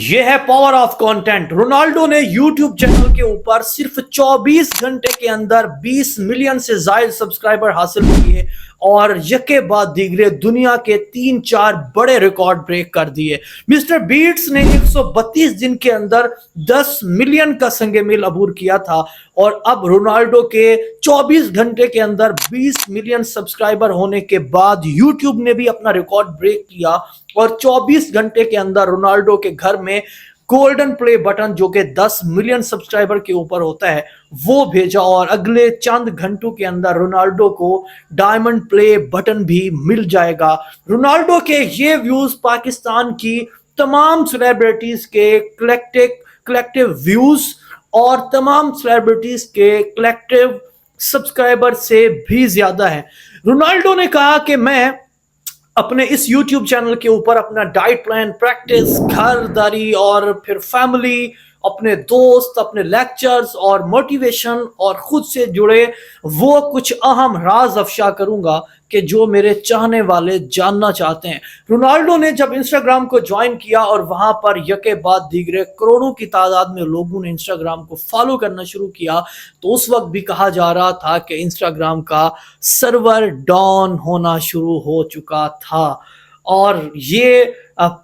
یہ ہے power of content. Ronaldo نے یوٹیوب چینل کے اوپر صرف 24 گھنٹے کے اندر 20 ملین سے زائد سبسکرائبر حاصل کیے اور یکے بعد دیگرے دنیا کے 3-4 بڑے ریکارڈ بریک کر دیے۔ مسٹر بیٹس نے 132 دن کے اندر 10 ملین کا سنگ میل عبور کیا تھا اور اب رونالڈو کے 24 گھنٹے کے اندر 20 ملین سبسکرائبر ہونے کے بعد یوٹیوب نے بھی اپنا ریکارڈ بریک کیا اور 24 گھنٹے کے اندر رونالڈو کے گھر میں گولڈن پلے بٹن جو کہ 10 ملین سبسکرائبر کے اوپر ہوتا ہے وہ بھیجا اور اگلے چند گھنٹوں کے اندر رونالڈو کو ڈائمنڈ پلے بٹن بھی مل جائے گا۔ رونالڈو کے یہ ویوز پاکستان کی تمام سیلیبریٹیز کے کلیکٹیو ویوز اور تمام سیلیبریٹیز کے کلیکٹیو سبسکرائبر سے بھی زیادہ ہے۔ رونالڈو نے کہا کہ میں اپنے اس یوٹیوب چینل کے اوپر اپنا ڈائٹ پلان، پریکٹس، گھر داری اور پھر فیملی، اپنے دوست، اپنے لیکچرز اور موٹیویشن اور خود سے جڑے وہ کچھ اہم راز افشا کروں گا کہ جو میرے چاہنے والے جاننا چاہتے ہیں۔ رونالڈو نے جب انسٹاگرام کو جوائن کیا اور وہاں پر یکے بعد دیگرے کروڑوں کی تعداد میں لوگوں نے انسٹاگرام کو فالو کرنا شروع کیا تو اس وقت بھی کہا جا رہا تھا کہ انسٹاگرام کا سرور ڈاؤن ہونا شروع ہو چکا تھا۔ اور یہ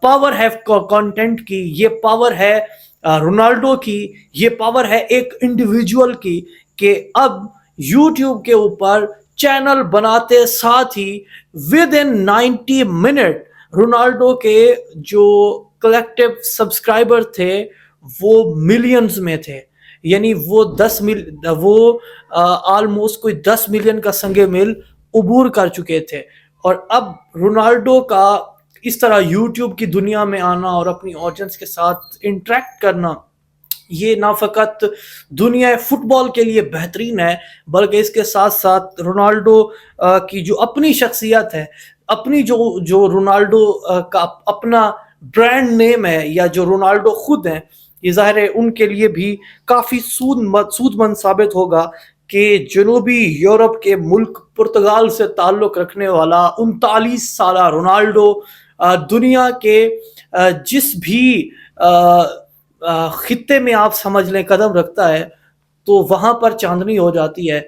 پاور ہے کنٹینٹ کی، یہ پاور ہے رونالڈو کی، یہ پاور ہے ایک انڈیویجول کی کہ اب یوٹیوب کے اوپر چینل بناتے ساتھ ہی ود ان 90 منٹ رونالڈو کے جو کلیکٹیو سبسکرائبر تھے وہ ملینز میں تھے، یعنی وہ آلموسٹ کوئی 10 ملین کا سنگ میل عبور کر چکے تھے۔ اور اب رونالڈو کا اس طرح یوٹیوب کی دنیا میں آنا اور اپنی آڈینس کے ساتھ انٹریکٹ کرنا یہ نہ فقط دنیا فٹ بال کے لیے بہترین ہے بلکہ اس کے ساتھ ساتھ رونالڈو کی جو اپنی شخصیت ہے، اپنی جو رونالڈو کا اپنا برانڈ نیم ہے یا جو رونالڈو خود ہیں، یہ ظاہر ہے ان کے لیے بھی کافی سود مند ثابت ہوگا کہ جنوبی یورپ کے ملک پرتگال سے تعلق رکھنے والا 39 سالہ رونالڈو دنیا کے جس بھی خطے میں آپ سمجھ لیں قدم رکھتا ہے تو وہاں پر چاندنی ہو جاتی ہے۔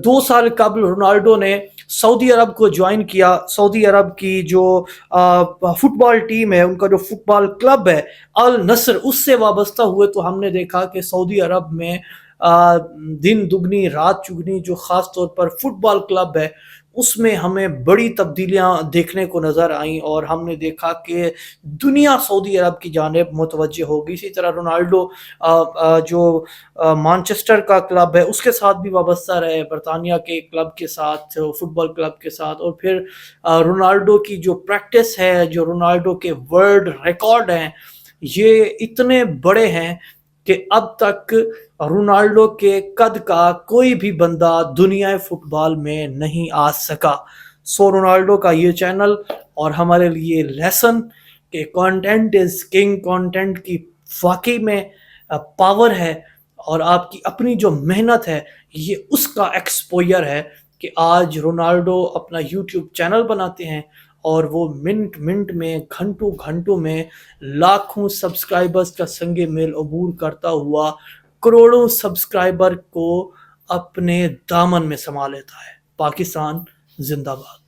2 سال قبل رونالڈو نے سعودی عرب کو جوائن کیا۔ سعودی عرب کی جو فٹ بال ٹیم ہے، ان کا جو فٹ بال کلب ہے النصر، اس سے وابستہ ہوئے تو ہم نے دیکھا کہ سعودی عرب میں دن دگنی رات چگنی جو خاص طور پر فٹ بال کلب ہے اس میں ہمیں بڑی تبدیلیاں دیکھنے کو نظر آئیں اور ہم نے دیکھا کہ دنیا سعودی عرب کی جانب متوجہ ہوگی۔ اسی طرح رونالڈو جو مانچسٹر کا کلب ہے اس کے ساتھ بھی وابستہ رہے، برطانیہ کے کلب کے ساتھ، فٹ بال کلب کے ساتھ، اور پھر رونالڈو کی جو پریکٹس ہے، جو رونالڈو کے ورلڈ ریکارڈ ہیں، یہ اتنے بڑے ہیں کہ اب تک رونالڈو کے قد کا کوئی بھی بندہ دنیا فٹ بال میں نہیں آ سکا۔ سو رونالڈو کا یہ چینل اور ہمارے لیے لیسن کہ کانٹینٹ از کنگ، کانٹینٹ کی واقعی میں پاور ہے اور آپ کی اپنی جو محنت ہے یہ اس کا ایکسپوئر ہے کہ آج رونالڈو اپنا یوٹیوب چینل بناتے ہیں اور وہ منٹ میں گھنٹوں میں لاکھوں سبسکرائبرز کا سنگ میل عبور کرتا ہوا کروڑوں سبسکرائبر کو اپنے دامن میں سما لیتا ہے۔ پاکستان زندہ باد۔